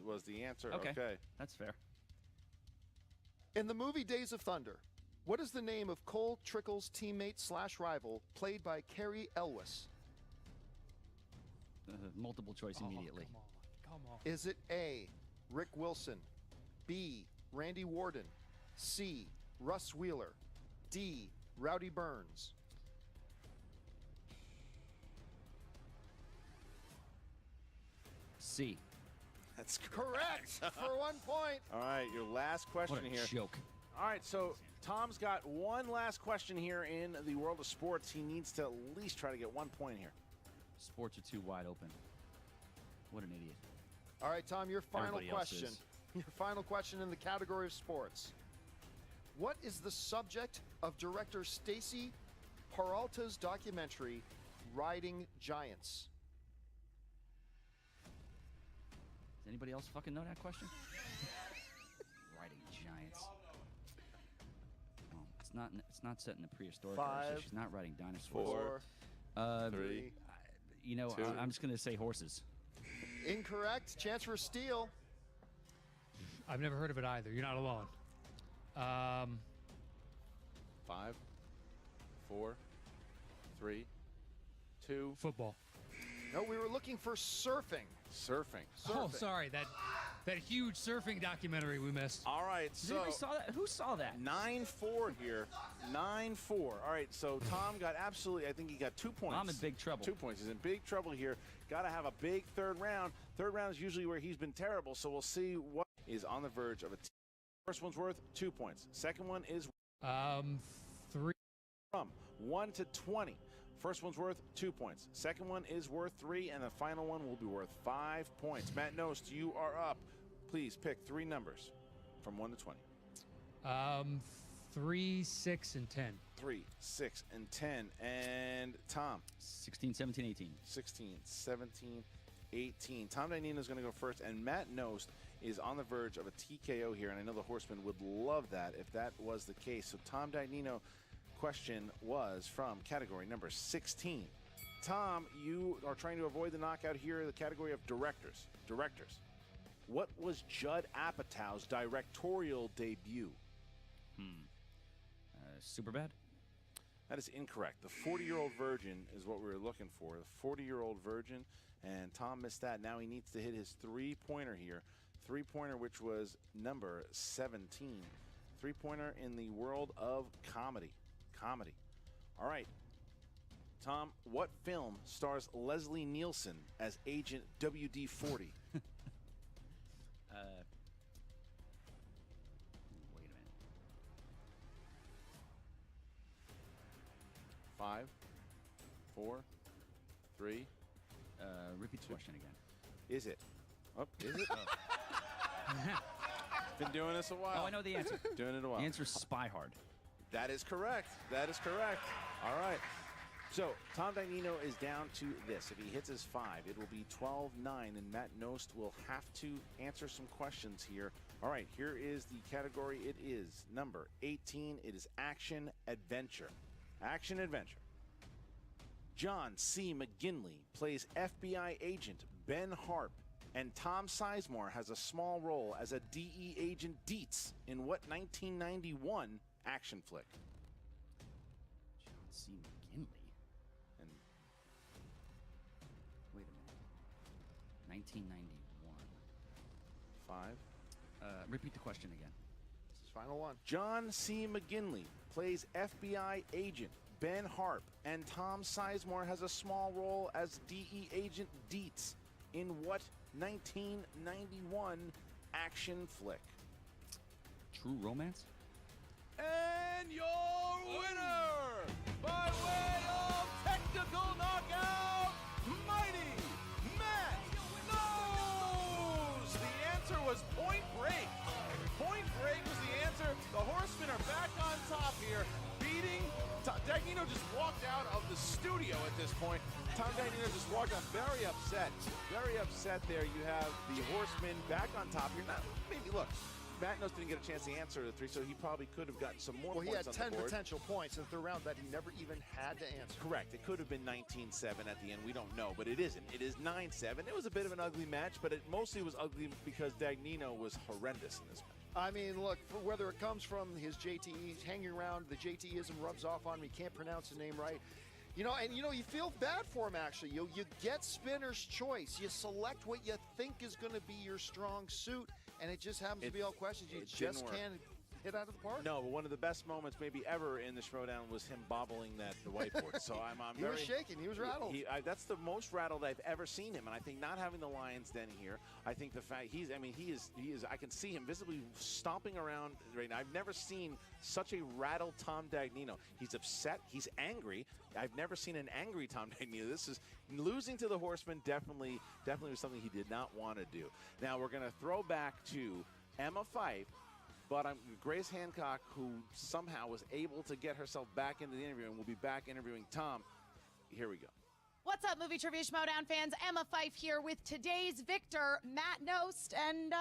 Speaker 3: was the answer.
Speaker 4: Okay. That's fair.
Speaker 6: In the movie Days of Thunder, what is the name of Cole Trickle's teammate / rival played by Carrie Elwes?
Speaker 4: Multiple choice immediately.
Speaker 5: Oh, come on.
Speaker 6: Is it A, Rick Wilson, B, Randy Warden, C, Russ Wheeler, D, Rowdy Burns?
Speaker 4: C.
Speaker 3: That's
Speaker 6: Correct for 1 point.
Speaker 3: All right, your last question
Speaker 4: What a
Speaker 3: here.
Speaker 4: joke.
Speaker 3: All right, so Tom's got one last question here in the world of sports. He needs to at least try to get 1 point here.
Speaker 4: Sports are too wide open. What an idiot.
Speaker 6: All right, Tom, your final
Speaker 4: Everybody else
Speaker 6: question.
Speaker 4: is.
Speaker 6: Your final question in the category of sports. What is the subject of director Stacy Peralta's documentary, Riding Giants?
Speaker 4: Does anybody else fucking know that question? Riding giants. Well, it's not set in the prehistoric era, so
Speaker 6: 5,
Speaker 4: she's not riding dinosaurs.
Speaker 6: 4,
Speaker 3: 3.
Speaker 4: You know,
Speaker 3: 2.
Speaker 4: I'm just gonna say horses.
Speaker 6: Incorrect. Chance for steal.
Speaker 5: I've never heard of it either. You're not alone.
Speaker 3: 5, 4, 3, 2.
Speaker 5: Football.
Speaker 6: No, we were looking for surfing.
Speaker 3: Surfing.
Speaker 5: Oh, sorry. That huge surfing documentary we missed.
Speaker 3: All right,
Speaker 4: Did
Speaker 3: so
Speaker 4: anybody saw that? Who saw that?
Speaker 3: 9-4 here. 9-4. All right, so Tom got absolutely, I think he got 2 points.
Speaker 4: I'm in big trouble.
Speaker 3: 2 points. He's in big trouble here. Got to have a big third round. Third round is usually where he's been terrible, so we'll see what is on the verge of a First one's worth 2 points. Second one is
Speaker 5: 3.
Speaker 3: from 1 to 20. First one's worth 2 points. Second one is worth 3, and the final one will be worth 5 points. Matt Knost, you are up. Please pick 3 numbers from 1 to 20.
Speaker 5: 3, 6, and 10.
Speaker 3: 3, 6, and 10. And Tom,
Speaker 4: 16, 17, 18.
Speaker 3: 16, 17, 18. Tom Dagnino is going to go first, and Matt Knost is on the verge of a TKO here, and I know the Horsemen would love that if that was the case. So Tom Dagnino question was from category number 16. Tom, you are trying to avoid the knockout here, the category of directors. Directors. What was Judd Apatow's directorial debut?
Speaker 4: Superbad?
Speaker 3: That is incorrect. The 40-Year-Old Virgin is what we were looking for. The 40-Year-Old Virgin, and Tom missed that. Now he needs to hit his three-pointer here. Three-pointer, which was number 17. Three-pointer in the world of comedy. Comedy. All right. Tom, what film stars Leslie Nielsen as Agent WD-40?
Speaker 4: Wait a minute.
Speaker 3: 5, 4, 3.
Speaker 4: Repeat the question again.
Speaker 3: Is it? Oh, is it? Been doing this a while.
Speaker 4: Oh, I know the answer.
Speaker 3: Doing it a while.
Speaker 4: The answer is Spy Hard.
Speaker 3: That is correct. That is correct. All right. So Tom Dagnino is down to this. If he hits his 5, it will be 12-9, and Matt Knost will have to answer some questions here. All right, here is the category. It is number 18. It is action adventure. Action adventure. John C. McGinley plays FBI agent Ben Harp, and Tom Sizemore has a small role as a DE agent Dietz in what 1991 action flick?
Speaker 4: John C. McGinley.
Speaker 3: And
Speaker 4: Wait a minute. 1991.
Speaker 3: 5.
Speaker 4: Repeat the question again.
Speaker 6: This is final one.
Speaker 3: John C. McGinley plays FBI agent Ben Harp, and Tom Sizemore has a small role as DE agent Dietz in what 1991 action flick?
Speaker 4: True Romance?
Speaker 3: And your winner, by way of technical knockout, Mighty Matt Knost! The answer was Point Break. Point Break was the answer. The Horsemen are back on top here, beating. Dagnino just walked out of the studio at this point. Tom Dagnino just walked out very upset. Very upset there. You have the Horsemen back on top here. Now, maybe look. Matt Knost didn't get a chance to answer the 3, so he probably could have gotten some more
Speaker 6: Well, he
Speaker 3: points
Speaker 6: had
Speaker 3: on
Speaker 6: 10
Speaker 3: the board.
Speaker 6: potential points in the third round that he never even had to answer.
Speaker 3: Correct. It could have been 19-7 at the end. We don't know, but it isn't. It is 9-7. It was a bit of an ugly match, but it mostly was ugly because Dagnino was horrendous in this match.
Speaker 6: I mean, look, for whether it comes from his JTE hanging around, the JTEism rubs off on him. He can't pronounce the name right. You know, and you know, you feel bad for him, actually. You get spinner's choice. You select what you think is going to be your strong suit, and it just happens to be all questions. You just can't hit out of the park.
Speaker 3: No, but one of the best moments maybe ever in the schmoedown was him bobbling the whiteboard. So I'm
Speaker 6: He
Speaker 3: very...
Speaker 6: was shaking. He was rattled.
Speaker 3: That's the most rattled I've ever seen him, and I think not having the Lions Den here, I think the fact he is. I can see him visibly stomping around right now. I've never seen such a rattled Tom Dagnino. He's upset. He's angry. I've never seen an angry Tom Dagnino. This is losing to the Horseman. Definitely was something he did not want to do. Now we're going to throw back to Emma Fyfe. But Grace Hancock, who somehow was able to get herself back into the interview, and will be back interviewing Tom. Here we go.
Speaker 8: What's up, Movie Trivia Schmoedown fans? Emma Fyfe here with today's victor, Matt Knost, and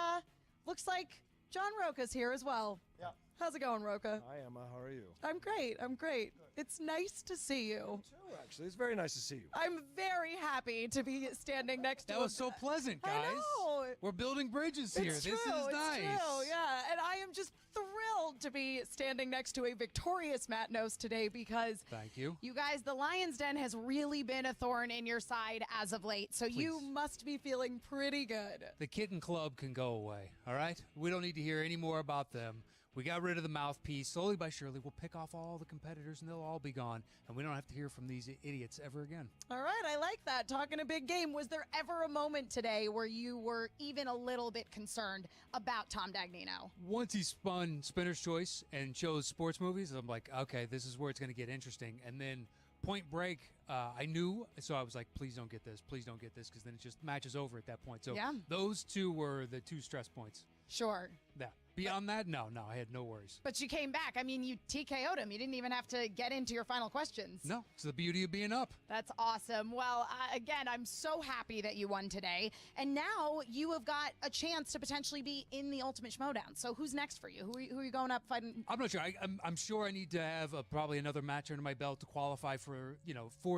Speaker 8: looks like John Roca's here as well.
Speaker 7: Yeah.
Speaker 8: How's it going, Roca?
Speaker 7: Hi, Emma. How are you?
Speaker 8: I'm great. It's nice to see you.
Speaker 7: Too, actually. It's very nice to see you.
Speaker 8: I'm very happy to be standing next to
Speaker 5: That was so pleasant, guys.
Speaker 8: I know.
Speaker 5: We're building bridges here.
Speaker 8: It's
Speaker 5: This
Speaker 8: true,
Speaker 5: is nice.
Speaker 8: It's true, yeah. And I am just thrilled to be standing next to a victorious Matt Knost today because
Speaker 5: Thank you.
Speaker 8: You guys, the Lions Den has really been a thorn in your side as of late, so you
Speaker 5: Please.
Speaker 8: must be feeling pretty good.
Speaker 5: The Kitten Club can go away, all right? We don't need to hear any more about them. We got rid of the mouthpiece. Slowly by surely, we'll pick off all the competitors, and they'll all be gone, and we don't have to hear from these idiots ever again.
Speaker 8: All right, I like that. Talking a big game. Was there ever a moment today where you were even a little bit concerned about Tom Dagnino?
Speaker 5: Once he spun Spinner's Choice and chose sports movies, I'm like, okay, this is where it's going to get interesting. And then Point Break, I knew, so I was like, please don't get this, because then it just matches over at that point. So
Speaker 8: Yeah.
Speaker 5: those two were the two stress points.
Speaker 8: Sure.
Speaker 5: That. Beyond that, no, I had no worries.
Speaker 8: But you came back. I mean, you TKO'd him. You didn't even have to get into your final questions.
Speaker 5: No, it's the beauty of being up.
Speaker 8: That's awesome. Well, again, I'm so happy that you won today. And now you have got a chance to potentially be in the Ultimate Schmoedown. So who's next for you? Who are you going up fighting?
Speaker 5: I'm not sure. I'm sure I need to have probably another match under my belt to qualify for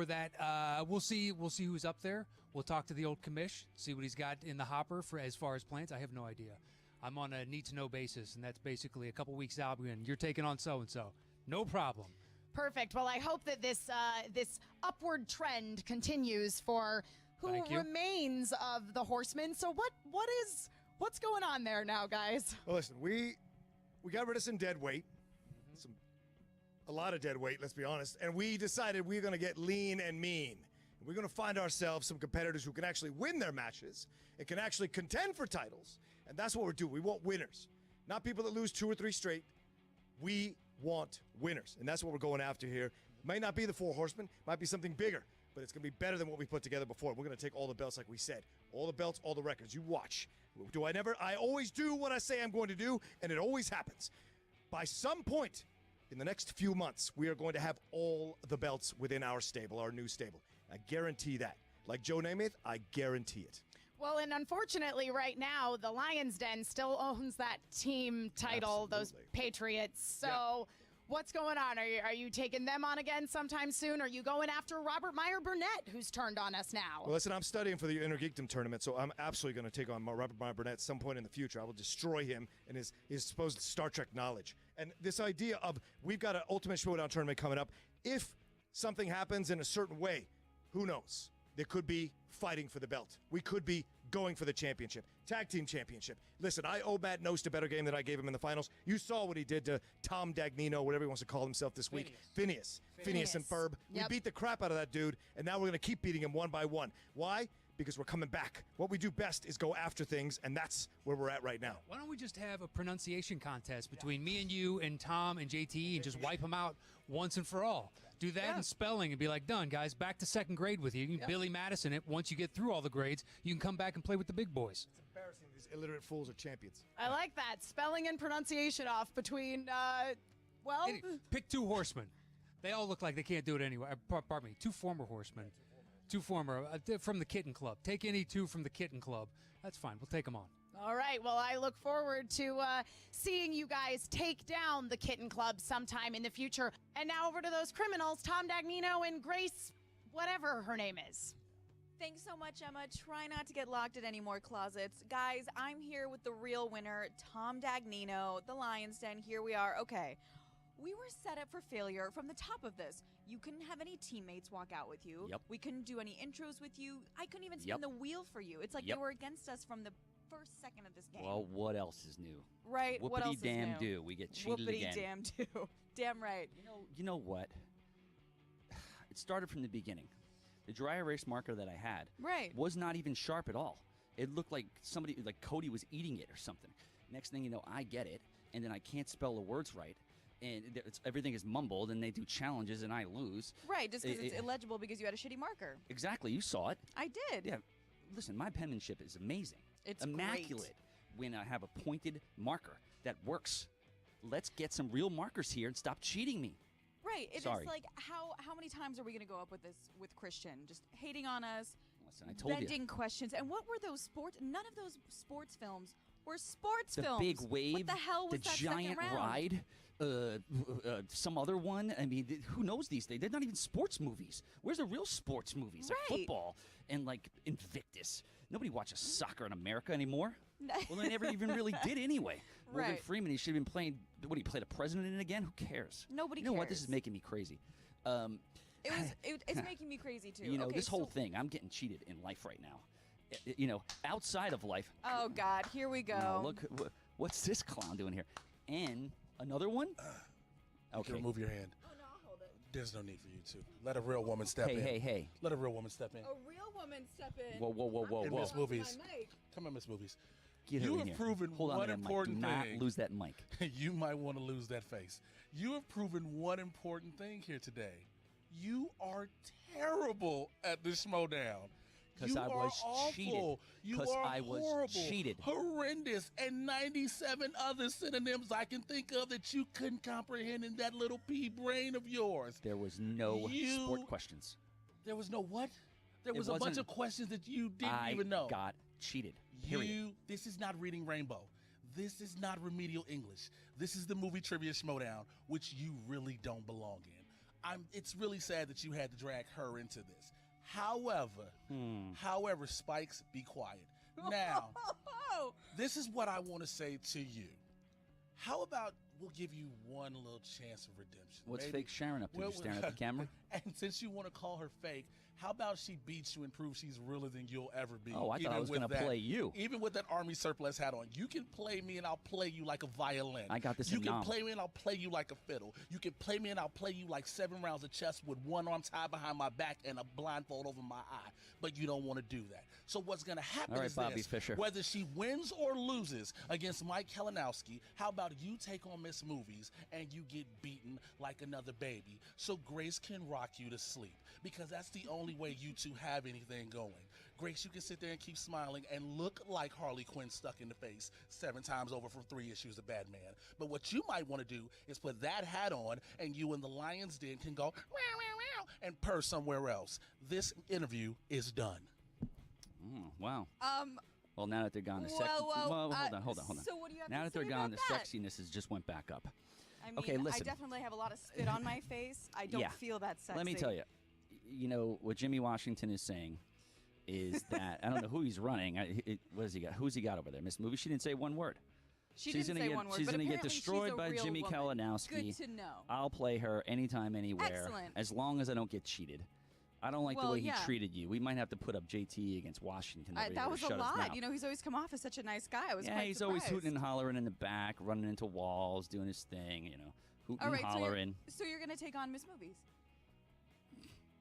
Speaker 5: that. We'll see who's up there. We'll talk to the old commish, see what he's got in the hopper for as far as plans. I have no idea. I'm on a need-to-know basis, and that's basically a couple weeks out. And you're taking on so-and-so. No problem.
Speaker 8: Perfect. Well, I hope that this upward trend continues for who
Speaker 5: Thank you.
Speaker 8: remains of the Horsemen. So what's going on there now, guys?
Speaker 7: Well, listen, we got rid of some dead weight. A lot of dead weight, let's be honest. And we decided we're going to get lean and mean. We're going to find ourselves some competitors who can actually win their matches and can actually contend for titles. And that's what we're doing. We want winners, not people that lose 2 or 3 straight. We want winners, and that's what we're going after here. Might not be the 4 Horsemen, might be something bigger, but it's going to be better than what we put together before. We're going to take all the belts like we said. All the belts, all the records. You watch. I always do what I say I'm going to do, and it always happens. By some point in the next few months, we are going to have all the belts within our stable, our new stable. I guarantee that. Like Joe Namath, I guarantee it.
Speaker 8: Well, and unfortunately, right now, the Lions Den still owns that team title,
Speaker 7: Absolutely.
Speaker 8: those Patriots. So what's going on? Are you taking them on again sometime soon? Are you going after Robert Meyer Burnett, who's turned on us now?
Speaker 7: Well, listen, I'm studying for the Inner Geekdom tournament, so I'm absolutely going to take on Robert Meyer Burnett at some point in the future. I will destroy him and his supposed Star Trek knowledge. And this idea of we've got an Ultimate Schmoedown tournament coming up. If something happens in a certain way, who knows? There could be fighting for the belt. We could be going for the championship, tag team championship. Listen, I owe Matt Knost a better game than I gave him in the finals. You saw what he did to Tom Dagnino, whatever he wants to call himself this week. Phineas and Ferb.
Speaker 8: Yep.
Speaker 7: We beat the crap out of that dude, and now we're going to keep beating him one by one. Why? Because we're coming back. What we do best is go after things, and that's where we're at right now.
Speaker 5: Why don't we just have a pronunciation contest between me and you and Tom and JT and just wipe them out once and for all? Do that in spelling and be like, done, guys, back to second grade with you. You can Billy Madison it. Once you get through all the grades, you can come back and play with the big boys.
Speaker 7: It's embarrassing. These illiterate fools are champions.
Speaker 8: I like that. Spelling and pronunciation off between,
Speaker 5: Pick 2 horsemen. They all look like they can't do it anyway. Pardon me, 2 former horsemen. 2 former from the Kitten Club. Take any 2 from the Kitten Club. That's fine. We'll take them on.
Speaker 8: All right. Well, I look forward to seeing you guys take down the Kitten Club sometime in the future. And now over to those criminals, Tom Dagnino and Grace, whatever her name is.
Speaker 9: Thanks so much, Emma. Try not to get locked in any more closets. Guys, I'm here with the real winner, Tom Dagnino, the Lions Den. Here we are. Okay. We were set up for failure from the top of this. You couldn't have any teammates walk out with you.
Speaker 2: Yep.
Speaker 9: We couldn't do any intros with you. I couldn't even spin the wheel for you. It's like they were against us from first second of this game.
Speaker 4: Well, what else is new?
Speaker 9: Right? What else is
Speaker 4: Whoopity-damn
Speaker 9: new?
Speaker 4: do. We get cheated again.
Speaker 9: Whoopity-damn do. Damn right.
Speaker 4: You know what? It started from the beginning. The dry erase marker that I had was not even sharp at all. It looked like somebody, like Cody was eating it or something. Next thing you know, I get it, and then I can't spell the words right. And everything is mumbled, and they do challenges, and I lose.
Speaker 9: Right, just because it's illegible because you had a shitty marker.
Speaker 4: Exactly, you saw it.
Speaker 9: I did.
Speaker 4: Yeah, listen, my penmanship is amazing.
Speaker 9: It's
Speaker 4: immaculate when I have a pointed marker that works. Let's get some real markers here and stop cheating me.
Speaker 9: Right. It's
Speaker 4: Sorry.
Speaker 9: like how many times are we going to go up with this with Christian? Just hating on us.
Speaker 4: Listen, I told you.
Speaker 9: Venting questions. And what were those sports? None of those sports films were sports
Speaker 4: The
Speaker 9: films.
Speaker 4: big wave,
Speaker 9: What the hell was
Speaker 4: the
Speaker 9: that
Speaker 4: giant
Speaker 9: second round?
Speaker 4: ride, some other one. I mean, who knows these days? They're not even sports movies. Where's the real sports movies? Like
Speaker 9: Right.
Speaker 4: football and like Invictus. Nobody watches soccer in America anymore. Well, they never even really did anyway. Morgan
Speaker 9: Right.
Speaker 4: Freeman, he should have been playing. What, he played a president in it again? Who cares?
Speaker 9: Nobody
Speaker 4: You know what? This is
Speaker 9: cares.
Speaker 4: making me crazy.
Speaker 9: It's making me crazy too.
Speaker 4: You know,
Speaker 9: Okay,
Speaker 4: this whole
Speaker 9: so-
Speaker 4: thing, I'm getting cheated in life right now. You know, outside of life.
Speaker 9: Oh God, here we go.
Speaker 4: No, look, what's this clown doing here? And another one?
Speaker 10: You can remove your hand.
Speaker 9: Oh no, I'll hold it.
Speaker 10: There's no need for you to. Let a real woman step in.
Speaker 4: Hey.
Speaker 10: Let a real woman step in.
Speaker 9: A real woman step in.
Speaker 4: Whoa.
Speaker 10: In Miss
Speaker 9: My
Speaker 10: Movies.
Speaker 9: mic.
Speaker 10: Come on, Miss Movies.
Speaker 4: Get her
Speaker 10: You
Speaker 4: in
Speaker 10: have
Speaker 4: here.
Speaker 10: proven
Speaker 4: Hold on
Speaker 10: one
Speaker 4: to that mic.
Speaker 10: important
Speaker 4: Do not
Speaker 10: thing.
Speaker 4: lose that mic.
Speaker 10: You might want to lose that face. You have proven one important thing here today. You are terrible at the schmoedown.
Speaker 4: 'Cause
Speaker 10: You
Speaker 4: I
Speaker 10: are
Speaker 4: was
Speaker 10: awful.
Speaker 4: cheated.
Speaker 10: You
Speaker 4: 'Cause
Speaker 10: are
Speaker 4: I was
Speaker 10: horrible,
Speaker 4: cheated.
Speaker 10: horrendous, and 97 other synonyms I can think of that you couldn't comprehend in that little pea brain of yours.
Speaker 4: There was no
Speaker 10: You-
Speaker 4: sport questions.
Speaker 10: There was no what? There
Speaker 4: It
Speaker 10: was a bunch
Speaker 4: wasn't-
Speaker 10: of questions that you didn't
Speaker 4: I
Speaker 10: even know.
Speaker 4: got cheated. Period.
Speaker 10: This is not reading Rainbow. This is not remedial English. This is the movie trivia schmoedown, which you really don't belong in. It's really sad that you had to drag her into this. However, Spikes, be quiet. Now, this is what I want to say to you. How about we'll give you one little chance of redemption?
Speaker 4: What's
Speaker 10: Maybe-
Speaker 4: fake Sharon up to?
Speaker 10: Well,
Speaker 4: Just staring at the camera?
Speaker 10: And since you want to call her fake, how about she beats you and proves she's realer than you'll ever be?
Speaker 4: Oh, I thought
Speaker 10: even
Speaker 4: I was
Speaker 10: with
Speaker 4: gonna
Speaker 10: that-
Speaker 4: play you.
Speaker 10: Even with that army surplus hat on. You can play me and I'll play you like a violin.
Speaker 4: I got this
Speaker 10: You
Speaker 4: in
Speaker 10: can
Speaker 4: nom.
Speaker 10: play me and I'll play you like a fiddle. You can play me and I'll play you like 7 rounds of chess with one arm tied behind my back and a blindfold over my eye. But you don't want to do that. So what's going to happen
Speaker 4: All right,
Speaker 10: is
Speaker 4: Bobby
Speaker 10: this.
Speaker 4: Fischer.
Speaker 10: Whether she wins or loses against Mike Kalinowski, how about you take on Miss Movies and you get beaten like another baby so Grace can rock you to sleep? Because that's the only way you two have anything going. Grace, you can sit there and keep smiling and look like Harley Quinn stuck in the face 7 times over from 3 issues of Batman. But what you might want to do is put that hat on and you and the Lion's Den can go meow, meow, meow, and purr somewhere else. This interview is done.
Speaker 4: Wow. Well, now that they're gone, the
Speaker 9: well,
Speaker 4: hold on.
Speaker 9: so what do you have
Speaker 4: Now
Speaker 9: to
Speaker 4: that they're
Speaker 9: say
Speaker 4: gone,
Speaker 9: about
Speaker 4: the
Speaker 9: that?
Speaker 4: sexiness has just went back up.
Speaker 9: I mean,
Speaker 4: Okay, listen.
Speaker 9: I definitely have a lot of spit on my face. I don't
Speaker 4: Yeah.
Speaker 9: feel that sexy.
Speaker 4: Let me tell you, you know, what Jimmy Washington is saying is that, I don't know who he's running. What has he got? Who's he got over there? Miss Movie? She didn't say one word.
Speaker 9: She's
Speaker 4: She's
Speaker 9: didn't
Speaker 4: gonna
Speaker 9: say
Speaker 4: get,
Speaker 9: one word.
Speaker 4: She's
Speaker 9: but
Speaker 4: going to get
Speaker 9: apparently she's
Speaker 4: destroyed
Speaker 9: a
Speaker 4: by
Speaker 9: real
Speaker 4: Jimmy
Speaker 9: woman.
Speaker 4: Kalinowski.
Speaker 9: Good to know.
Speaker 4: I'll play her anytime, anywhere.
Speaker 9: Excellent.
Speaker 4: As long as I don't get cheated. I don't like the
Speaker 9: Well,
Speaker 4: way
Speaker 9: yeah.
Speaker 4: he treated you. We might have to put up JT against Washington. over here
Speaker 9: That
Speaker 4: to
Speaker 9: was
Speaker 4: shut
Speaker 9: a
Speaker 4: his
Speaker 9: lot.
Speaker 4: mouth.
Speaker 9: You know, he's always come off as such a nice guy. I was
Speaker 4: Yeah,
Speaker 9: quite
Speaker 4: he's always
Speaker 9: surprised.
Speaker 4: hooting and hollering in the back, running into walls, doing his thing, you know. Hooting
Speaker 9: All right,
Speaker 4: and
Speaker 9: so
Speaker 4: hollering.
Speaker 9: you're going to take on Miss Movies.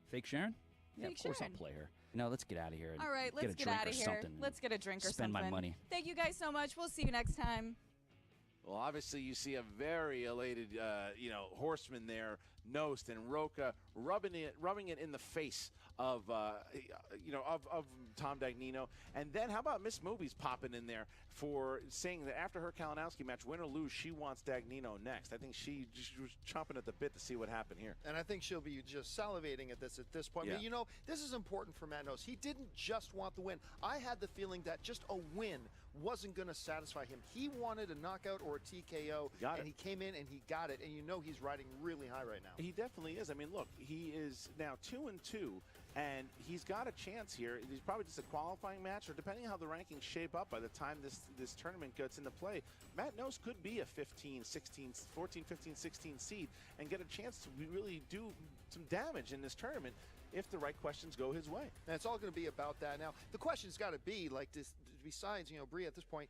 Speaker 4: Fake Sharon? Yeah,
Speaker 9: Fake
Speaker 4: of course
Speaker 9: Sharon.
Speaker 4: I'll play her. No, let's get out of here. And
Speaker 9: All right,
Speaker 4: get
Speaker 9: let's
Speaker 4: a
Speaker 9: get
Speaker 4: drink
Speaker 9: out
Speaker 4: or
Speaker 9: of here.
Speaker 4: something and
Speaker 9: Let's get a drink or
Speaker 4: spend
Speaker 9: something.
Speaker 4: my money.
Speaker 9: Thank you guys so much. We'll see you next time.
Speaker 3: Well, obviously, you see a very elated, horseman there, Knost and Roca, rubbing it in the face of Tom Dagnino. And then how about Miss Movies popping in there for saying that after her Kalinowski match, win or lose, she wants Dagnino next. I think she just was chomping at the bit to see what happened here.
Speaker 6: And I think she'll be just salivating at this point.
Speaker 3: Yeah.
Speaker 6: But, you know, this is important for Matt Knost. He didn't just want the win. I had the feeling that just a win wasn't going to satisfy him. He wanted a knockout or a TKO, and he came in and he got it. And you know he's riding really high right now.
Speaker 3: He definitely is. I mean, look, he is now 2-2, and he's got a chance here. He's probably just a qualifying match, or depending how the rankings shape up by the time this tournament gets into play, Matt Knost could be a 14, 15, 16 seed and get a chance to really do some damage in this tournament. if the right questions go his way.
Speaker 6: And it's all going to be about that. Now, the question's got to be, like, this, besides, Brie, at this point,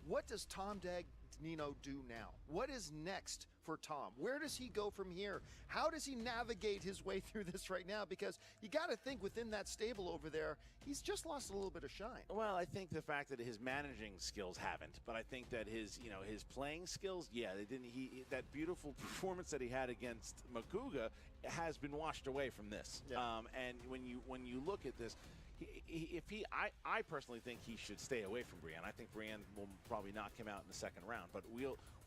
Speaker 6: what does Tom Dagnino do now? What is next for Tom? Where does he go from here? How does he navigate his way through this right now? Because you got to think within that stable over there, he's just lost a little bit of shine.
Speaker 3: Well, I think the fact that his managing skills haven't, but I think that his playing skills, yeah, they didn't. That beautiful performance that he had against Makuga has been washed away from this.
Speaker 6: Yeah.
Speaker 3: And when you look at this, I personally think he should stay away from Brienne. I think Brienne will probably knock him out in the second round, but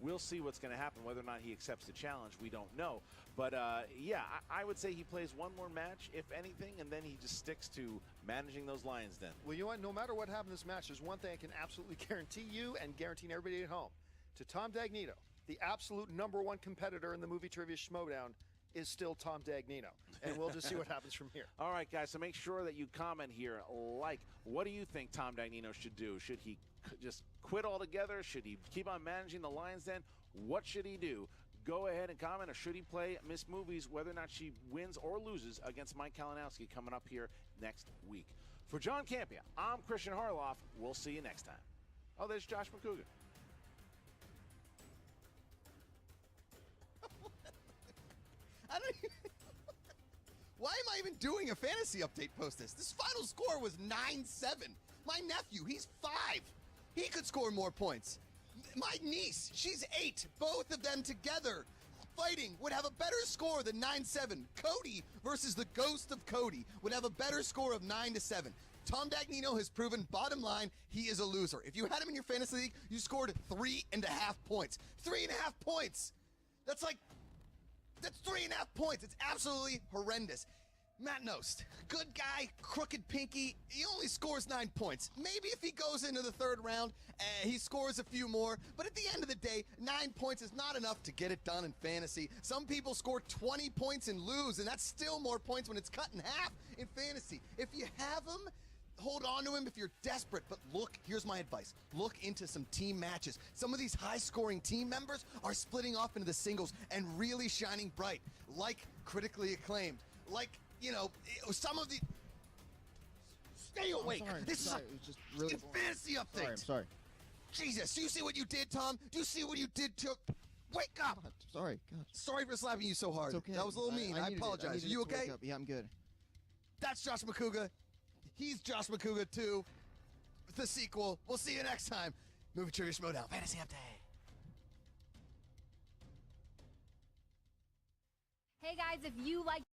Speaker 3: we'll see what's going to happen. Whether or not he accepts the challenge, we don't know. But yeah, I would say he plays one more match, if anything, and then he just sticks to managing those Lions den.
Speaker 6: Well, you know what? No matter what happens in this match, there's one thing I can absolutely guarantee you and guarantee everybody at home. To Tom Dagnino, the absolute #1 competitor in the movie trivia schmoedown is still Tom Dagnino. And we'll just see what happens from here.
Speaker 3: All right, guys, so make sure that you comment here. Like, what do you think Tom Dagnino should do? Should he just quit altogether? Should he keep on managing the Lions Den? What should he do? Go ahead and comment, or should he play Miss Movies, whether or not she wins or loses against Mike Kalinowski coming up here next week. For John Campia, I'm Christian Harloff. We'll see you next time. Oh, there's Josh Makuga.
Speaker 11: I don't even, why am I even doing a fantasy update post this? This final score was 9-7. My nephew, he's 5. He could score more points. My niece, she's 8. Both of them together fighting would have a better score than 9-7. Cody versus the ghost of Cody would have a better score of 9-7. Tom Dagnino has proven, bottom line, he is a loser. If you had him in your fantasy league, you scored 3.5 points. 3.5 points! That's 3.5 points. It's absolutely horrendous. Matt Knost, good guy, crooked pinky. He only scores 9 points. Maybe if he goes into the third round, he scores a few more. But at the end of the day, 9 points is not enough to get it done in fantasy. Some people score 20 points and lose, and that's still more points when it's cut in half in fantasy. If you have him, hold on to him if you're desperate, but look, here's my advice. Look into some team matches. Some of these high-scoring team members are splitting off into the singles and really shining bright, like Critically Acclaimed, like, some of the... Stay awake! This is a really fantasy update!
Speaker 12: I'm sorry.
Speaker 11: Jesus, do you see what you did, Tom? Do you see what you did to... Wake up!
Speaker 12: God, sorry, God.
Speaker 11: Sorry for slapping you so hard.
Speaker 12: It's okay.
Speaker 11: That was a little mean. I apologize. Are you okay?
Speaker 12: Yeah, I'm good.
Speaker 11: That's Josh Makuga. He's Josh Makuga, too. The sequel. We'll see you next time. Movie Trivia Schmoedown. Fantasy Update.
Speaker 13: Hey, guys, if you like